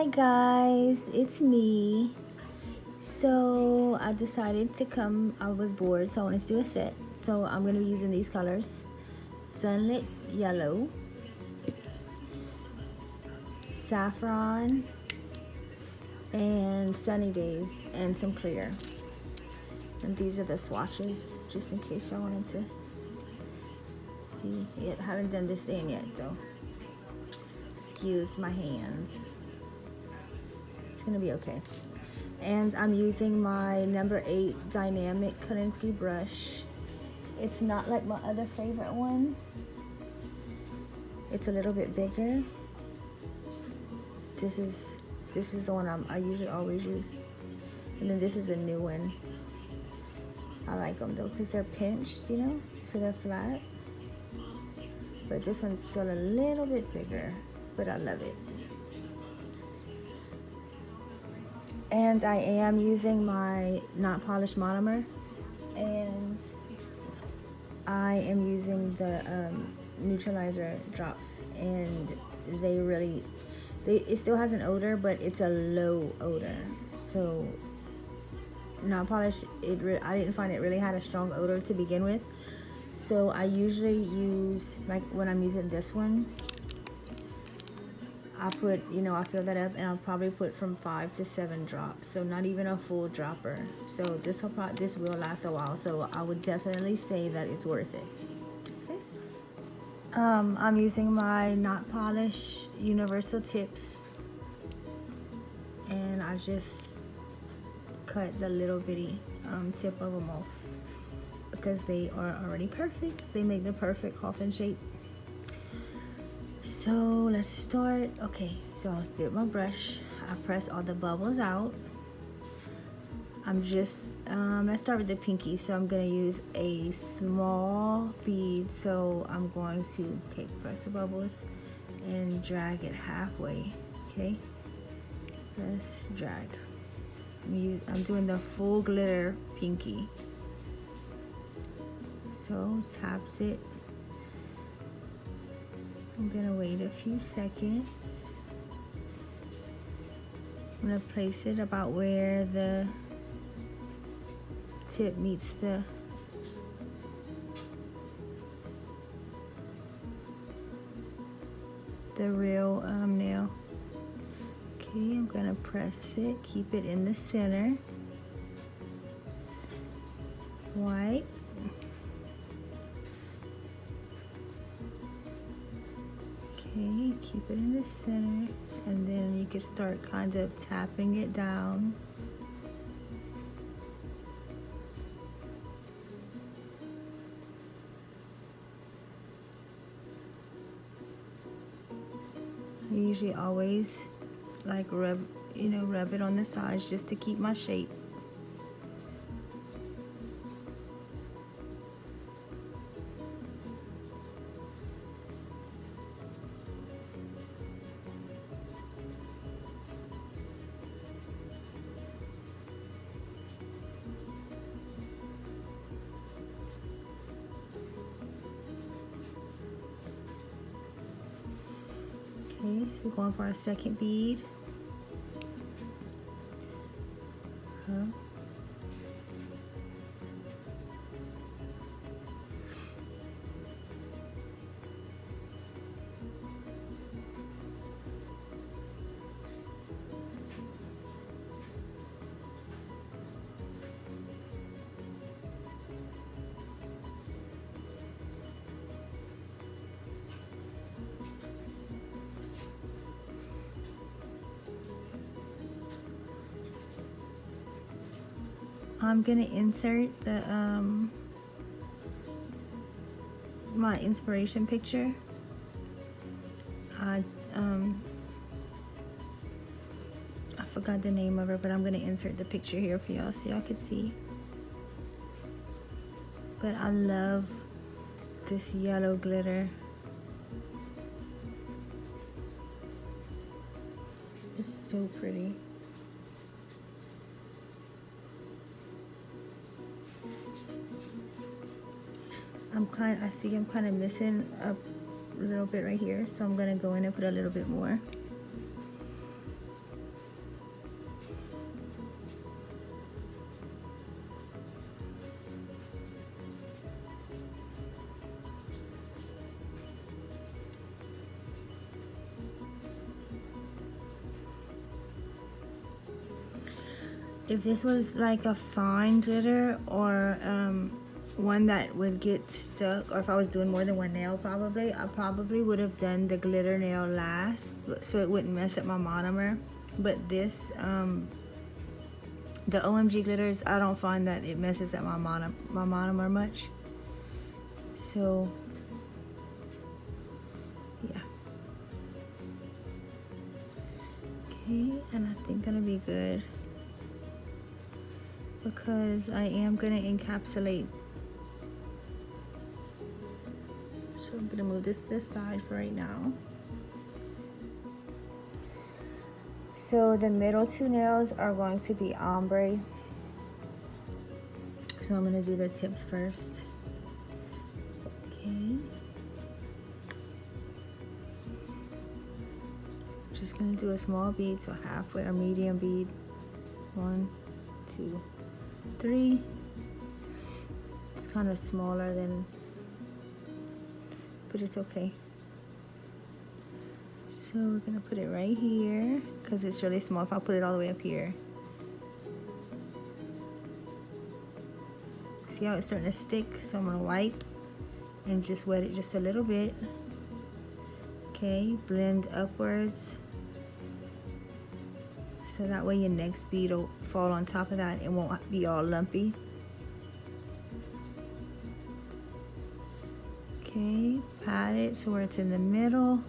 Hi guys, it's me. So I decided to come, I was bored, so I wanted to do a set. So I'm going to be using these colors: Sunlit Yellow, Saffron, and Sunny Days, and some clear. And these are the swatches, just in case y'all wanted to see it. I haven't done this thing yet, so excuse my hands. It's gonna be okay. And I'm using my number 8 dynamic Kolinsky brush. It's not like my other favorite one. It's a little bit bigger. This is the one I usually always use. And then this is a new one. I like them though because they're pinched, you know, so they're flat. But this one's still a little bit bigger, but I love it. And I am using my not polished monomer, and I am using the Neutralizer Drops, and it still has an odor, but it's a low odor. So not polished, I didn't find it really had a strong odor to begin with. So I usually use, like when I'm using this one, I put, I fill that up, and I'll probably put from 5 to 7 drops, so not even a full dropper. So this will last a while, so I would definitely say that it's worth it. Okay. I'm using my not polished universal tips, and I just cut the little bitty tip of them off because they are already perfect. They make the perfect coffin shape. So let's start. Okay, so I'll dip my brush. I press all the bubbles out. Let's start with the pinky. So I'm gonna use a small bead. So I'm going to press the bubbles and drag it halfway. Okay, press, drag. I'm doing the full glitter pinky. So tapped it. I'm gonna wait a few seconds. I'm gonna place it about where the tip meets the real nail. Okay, I'm gonna press it, keep it in the center. White. Okay, keep it in the center, and then you can start kind of tapping it down. I usually always like rub it on the sides just to keep my shape. Okay, so we're going for our second bead. I'm gonna insert the my inspiration picture. I forgot the name of her, but I'm gonna insert the picture here for y'all so y'all can see. But I love this yellow glitter. It's so pretty. I'm kind of missing a little bit right here, so I'm gonna go in and put a little bit more. if this was like a fine glitter or one that would get stuck, or if I was doing more than one nail, I probably would have done the glitter nail last so it wouldn't mess up my monomer. But this the OMG glitters, I don't find that it messes up my monomer much. So yeah. Okay, and I think that'll be good because I am gonna encapsulate. So I'm gonna move this side for right now. So the middle two nails are going to be ombre. So I'm gonna do the tips first. Okay. Just gonna do a small bead, so halfway, a medium bead. 1, 2, 3. It's kind of smaller than, but it's okay. So we're gonna put it right here because it's really small. If I put it all the way up here, see how it's starting to stick? So I'm gonna wipe and just wet it just a little bit. Okay, blend upwards so that way your next bead will fall on top of that. It won't be all lumpy. Okay, pat it so where it's in the middle.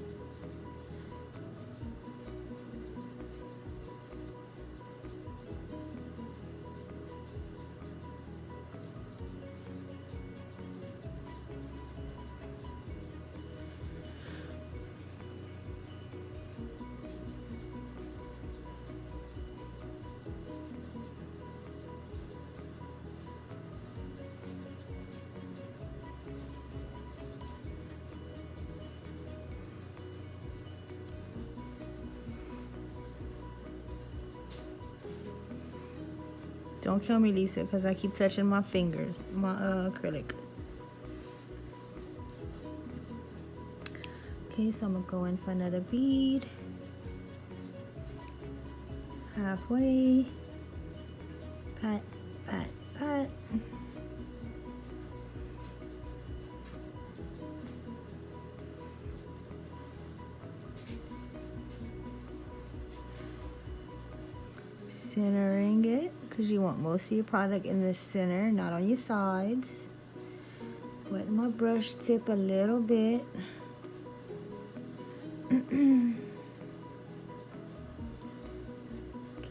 Don't kill me, Lisa, because I keep touching my fingers, my acrylic. Okay, so I'm gonna go in for another bead. Halfway. Pat, pat, pat. Centering it, because you want most of your product in the center, not on your sides. Wet my brush tip a little bit. Okay,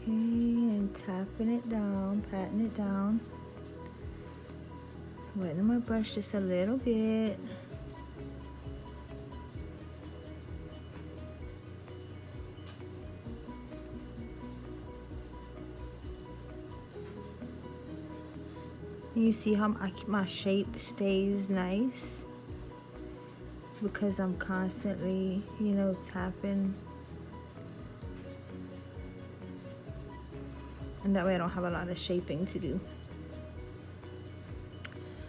and tapping it down, patting it down. Wetting my brush just a little bit. You see how my shape stays nice because I'm constantly, you know, tapping. And that way I don't have a lot of shaping to do.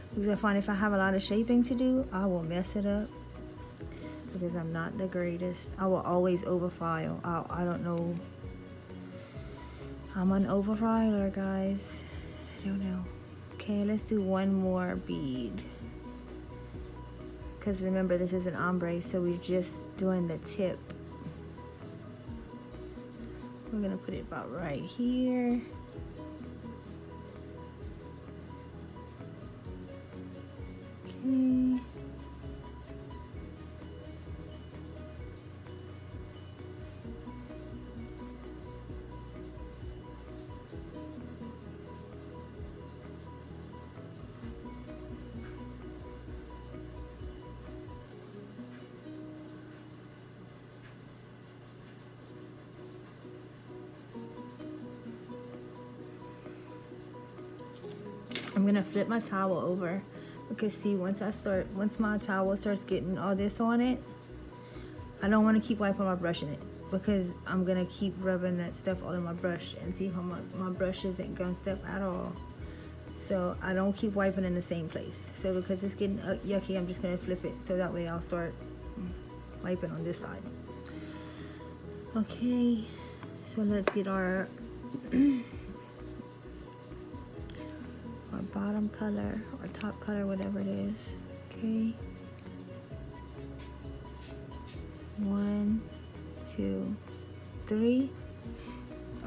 Because I find if I have a lot of shaping to do, I will mess it up because I'm not the greatest. I will always overfile. I don't know. I'm an overfiler, guys. I don't know. Okay, let's do one more bead. Because remember, this is an ombre, so we're just doing the tip. We're gonna put it about right here. Okay. I'm gonna flip my towel over because see, once my towel starts getting all this on it, I don't want to keep wiping my brush in it because I'm gonna keep rubbing that stuff all in my brush, and see how my brush isn't gunked up at all. So I don't keep wiping in the same place. So because it's getting yucky, I'm just gonna flip it so that way I'll start wiping on this side. Okay, so let's get our bottom color or top color, whatever it is. Okay. 1, 2, 3.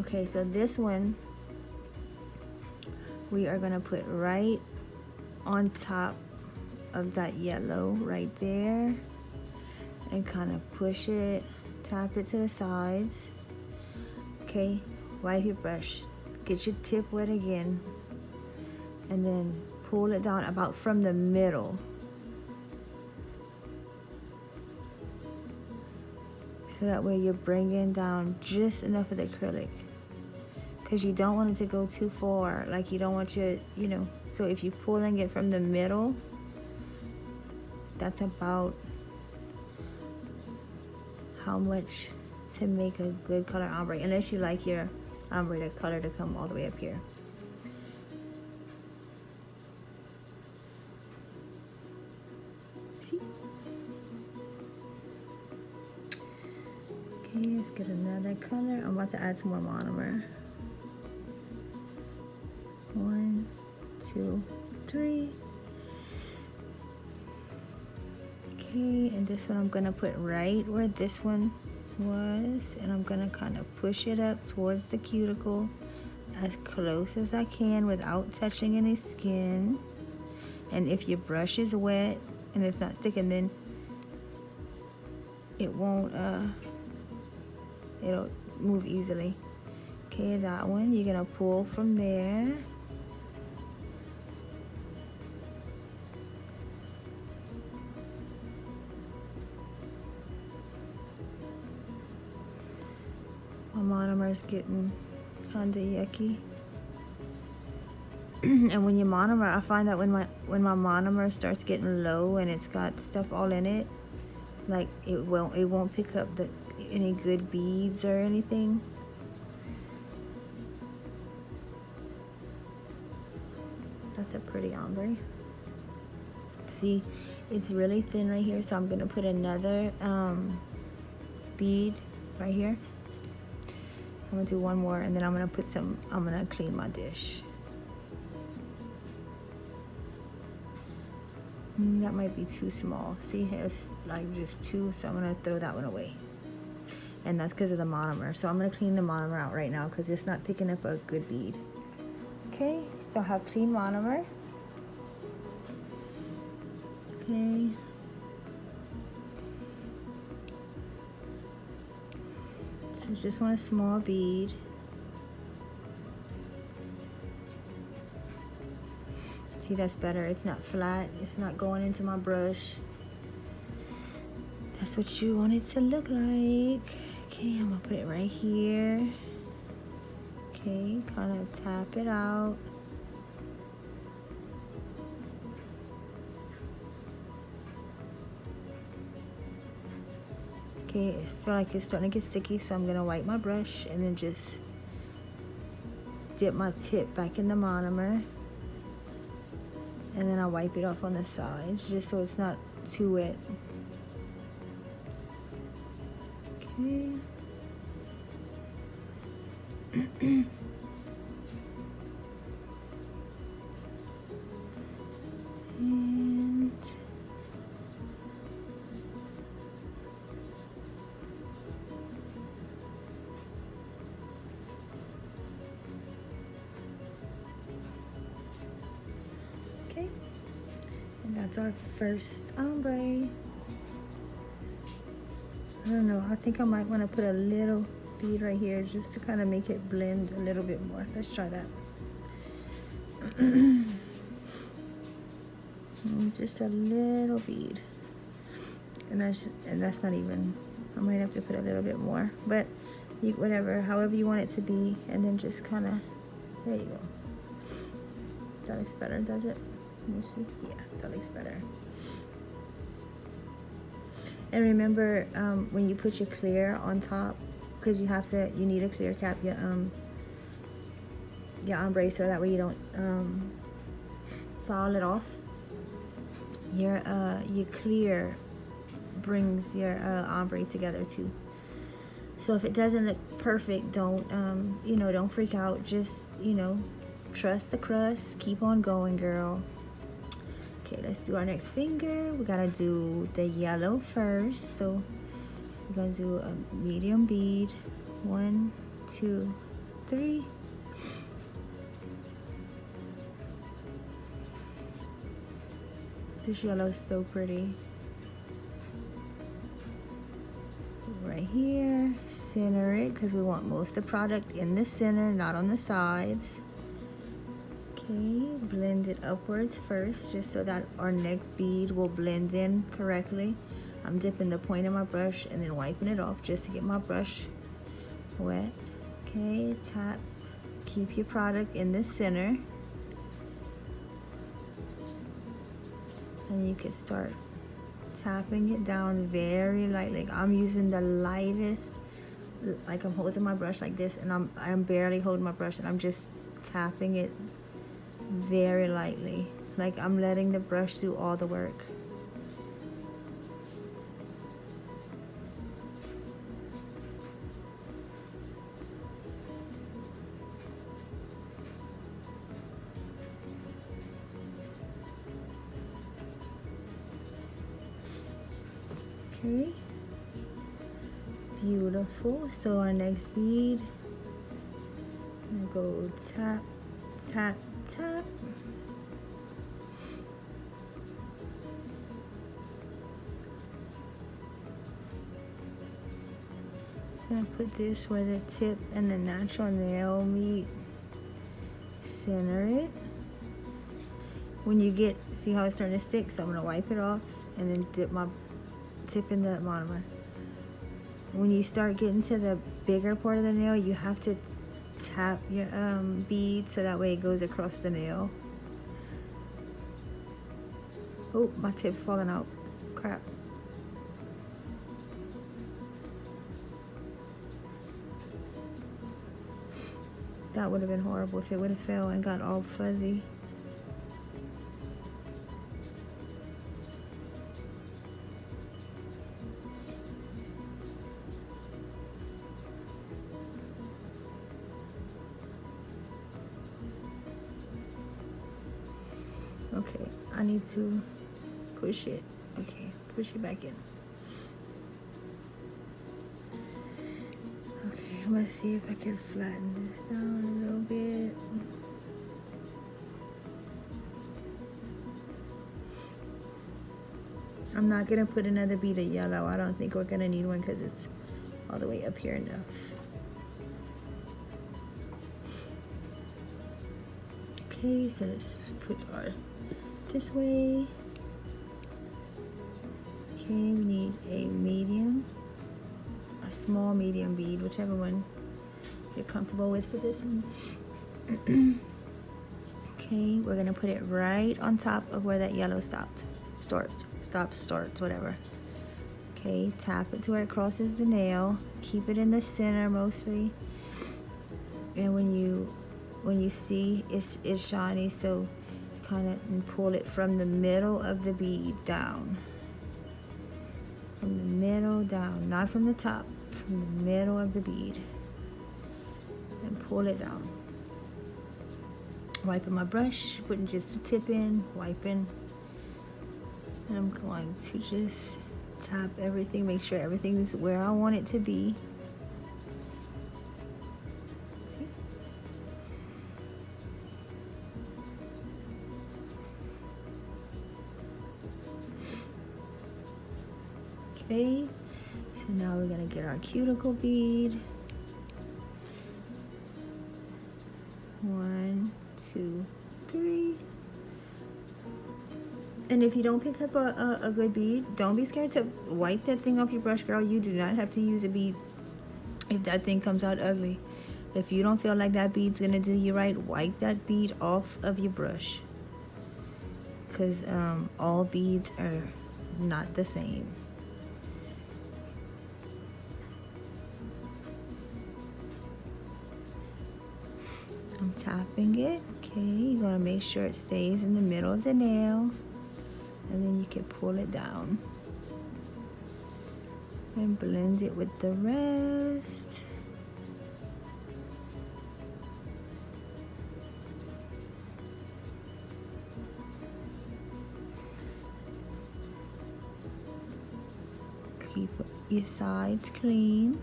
Okay, so this one we are gonna put right on top of that yellow right there and kind of push it, tap it to the sides. Okay, wipe your brush, get your tip wet again, and then pull it down about from the middle. So that way you're bringing down just enough of the acrylic, because you don't want it to go too far. Like you don't want your, you know, so if you're pulling it from the middle, that's about how much to make a good color ombre, unless you like your ombre, the color to come all the way up here. See? Okay, let's get another color. I'm about to add some more monomer. 1, 2, 3. Okay, and this one I'm gonna put right where this one was, and I'm gonna kind of push it up towards the cuticle as close as I can without touching any skin. And if your brush is wet and it's not sticking, then it won't it'll move easily. Okay, that one you're gonna pull from there. My monomer's getting kinda yucky. And when you monomer, I find that when my monomer starts getting low and it's got stuff all in it, like it won't pick up any good beads or anything. That's a pretty ombre. See, it's really thin right here, so I'm gonna put another bead right here. I'm gonna do one more, and then I'm gonna clean my dish. That might be too small. See, it's like just two, so I'm gonna throw that one away. And that's because of the monomer. So I'm gonna clean the monomer out right now because it's not picking up a good bead. Okay, still have clean monomer. Okay. So just want a small bead. See, that's better. It's not flat. It's not going into my brush. That's what you want it to look like. Okay, I'm gonna put it right here. Okay, kind of tap it out. Okay, I feel like it's starting to get sticky, so I'm gonna wipe my brush and then just dip my tip back in the monomer. And then I'll wipe it off on the sides just so it's not too wet. Okay. And okay. And that's our first ombre. I don't know, I think I might want to put a little bead right here just to kind of make it blend a little bit more. Let's try that. Just a little bead. And that's not even, I might have to put a little bit more, but whatever, however you want it to be, and then just kind of, there you go. That looks better, does it? Let me see. Yeah, that looks better. And remember, when you put your clear on top, because you need a clear cap your ombre, so that way you don't foul it off. Your clear brings your ombre together too. So if it doesn't look perfect, don't freak out. Just trust the crust, keep on going, girl. Okay, let's do our next finger. We gotta do the yellow first. So we're gonna do a medium bead. 1, 2, 3. This yellow is so pretty. Right here, center it because we want most of the product in the center, not on the sides. Okay, blend it upwards first just so that our next bead will blend in correctly. I'm dipping the point of my brush and then wiping it off just to get my brush wet. Okay, tap, keep your product in the center. And you can start tapping it down very lightly. I'm using the lightest, like I'm holding my brush like this, and I'm barely holding my brush, and I'm just tapping it very lightly, like I'm letting the brush do all the work. Okay, beautiful. So our next bead, I'm gonna go tap, tap, tap. I'm gonna put this where the tip and the natural nail meet. Center it. When you get, see how it's starting to stick? So I'm gonna wipe it off and then dip my tip in the monomer. When you start getting to the bigger part of the nail, you have to tap your bead so that way it goes across the nail. Oh, my tip's falling out. Crap. That would have been horrible if it would have fell and got all fuzzy. Okay, I need to push it. Okay, push it back in. Okay, I'm gonna see if I can flatten this down a little bit. I'm not gonna put another bead of yellow. I don't think we're gonna need one because it's all the way up here enough. Okay, so let's put our this way. Okay, we need a medium, a small medium bead, whichever one you're comfortable with for this one. Okay, we're gonna put it right on top of where that yellow starts, whatever. Okay, tap it to where it crosses the nail. Keep it in the center mostly. And when you see it's shiny, so kind of pull it from the middle of the bead down. From the middle down, not from the top, from the middle of the bead. And pull it down. Wiping my brush, putting just the tip in, wiping. And I'm going to just tap everything, make sure everything is where I want it to be. Okay, so now we're gonna get our cuticle bead. 1, 2, 3. And if you don't pick up a good bead, don't be scared to wipe that thing off your brush, girl. You do not have to use a bead if that thing comes out ugly. If you don't feel like that bead's gonna do you right, wipe that bead off of your brush. Because all beads are not the same. I'm tapping it. Okay, you're gonna make sure it stays in the middle of the nail, and then you can pull it down and blend it with the rest. keep your sides clean.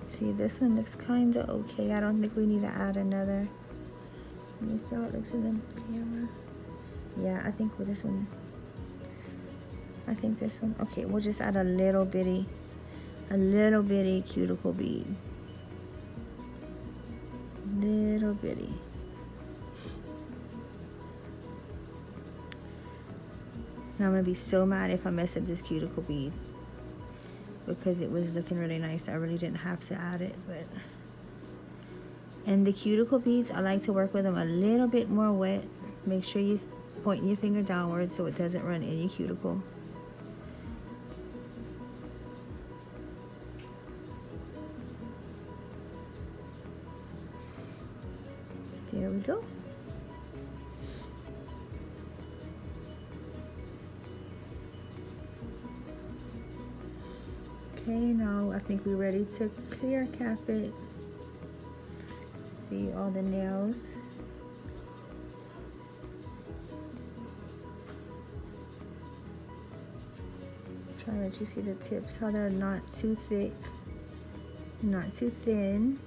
See, this one looks kind of okay. I don't think we need to add another. Let me see how it looks in the camera. Yeah, I think with this one. I think this one. Okay, we'll just add a little bitty cuticle bead. Little bitty. Now I'm gonna be so mad if I mess up this cuticle bead, because it was looking really nice. I really didn't have to add it, but. And the cuticle beads, I like to work with them a little bit more wet. Make sure you point your finger downwards so it doesn't run in your cuticle. There we go. Okay, now I think we're ready to clear cap it. See all the nails. Try to let you see the tips, how they're not too thick, not too thin.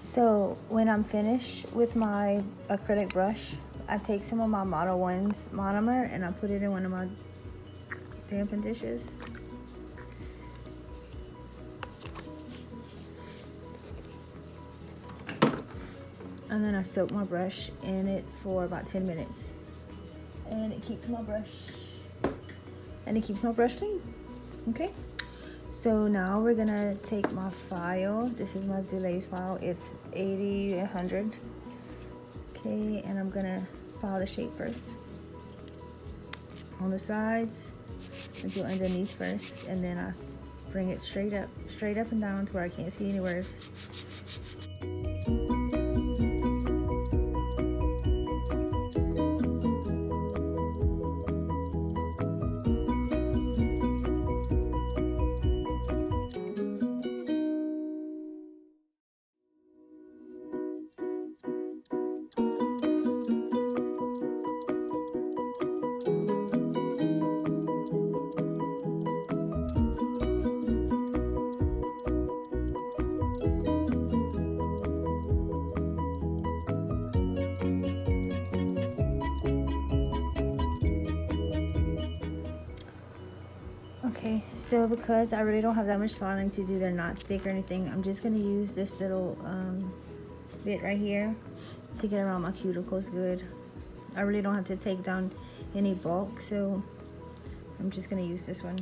So when I'm finished with my acrylic brush, I take some of my Model 1's monomer and I put it in one of my dampened dishes. And then I soak my brush in it for about 10 minutes. And it keeps my brush clean. Okay. So now we're gonna take my file. This is my delays file. It's 80-100. Okay, and I'm gonna file the shape first. On the sides, I do underneath first, and then I bring it straight up and down to where I can't see any words. Okay, so because I really don't have that much filing to do, they're not thick or anything, I'm just gonna use this little bit right here to get around my cuticles good. I really don't have to take down any bulk, so I'm just gonna use this one.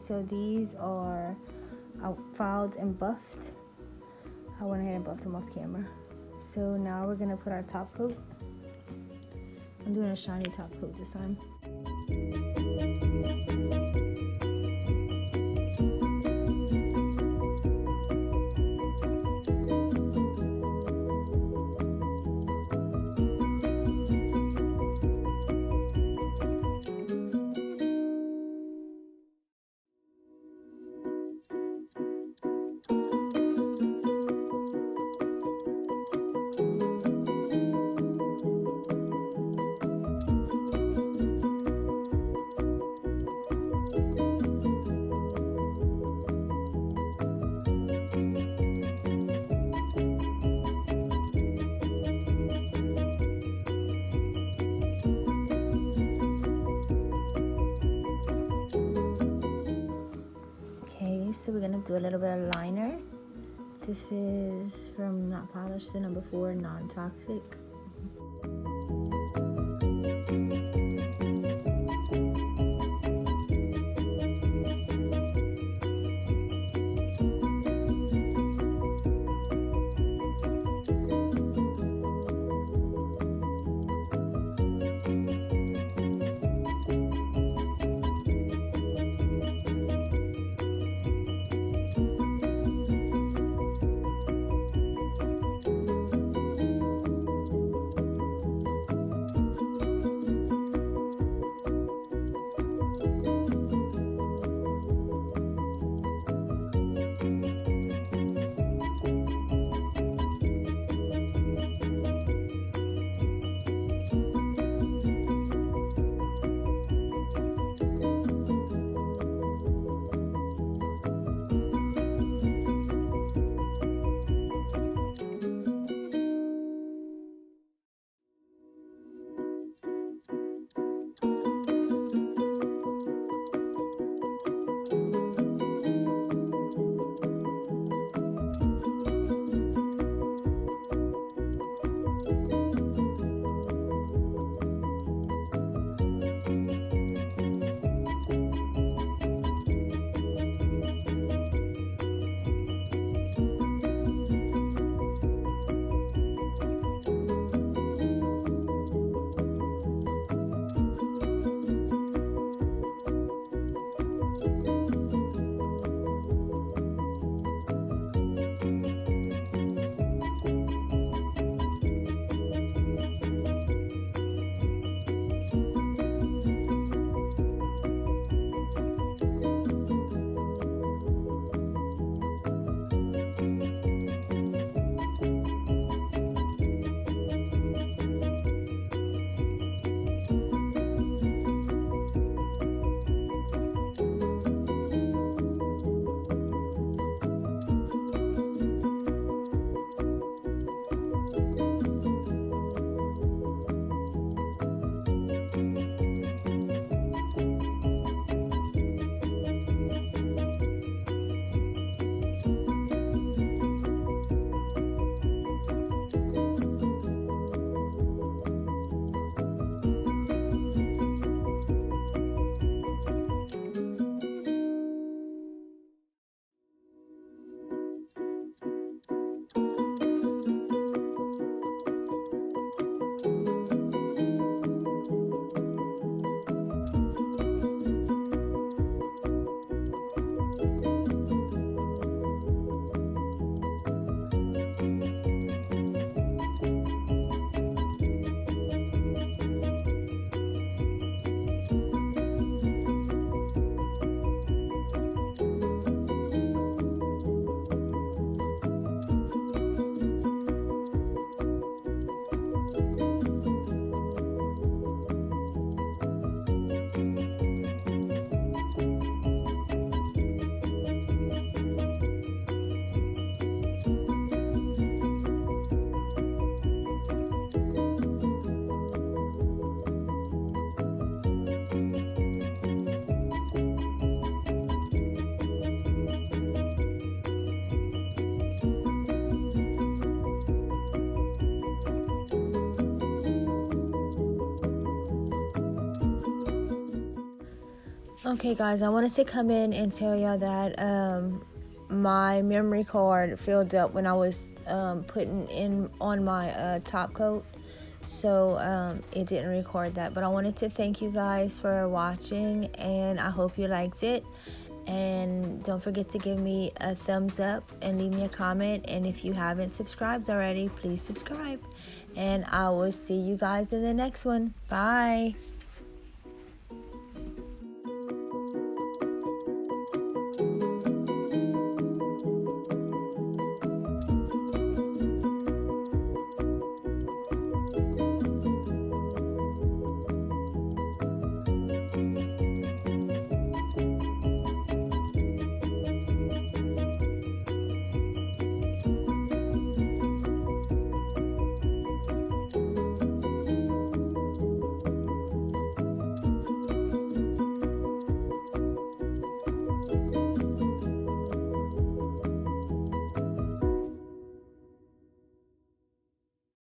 So these are filed and buffed. I went ahead and buffed them off camera. So now we're gonna put our top coat. I'm doing a shiny top coat this time. So we're gonna do a little bit of liner. This is from Not Polished, the number 4 non-toxic. Okay guys, I wanted to come in and tell y'all that my memory card filled up when I was putting in on my top coat, so it didn't record that. But I wanted to thank you guys for watching, and I hope you liked it. And don't forget to give me a thumbs up and leave me a comment, and if you haven't subscribed already, please subscribe, and I will see you guys in the next one. Bye.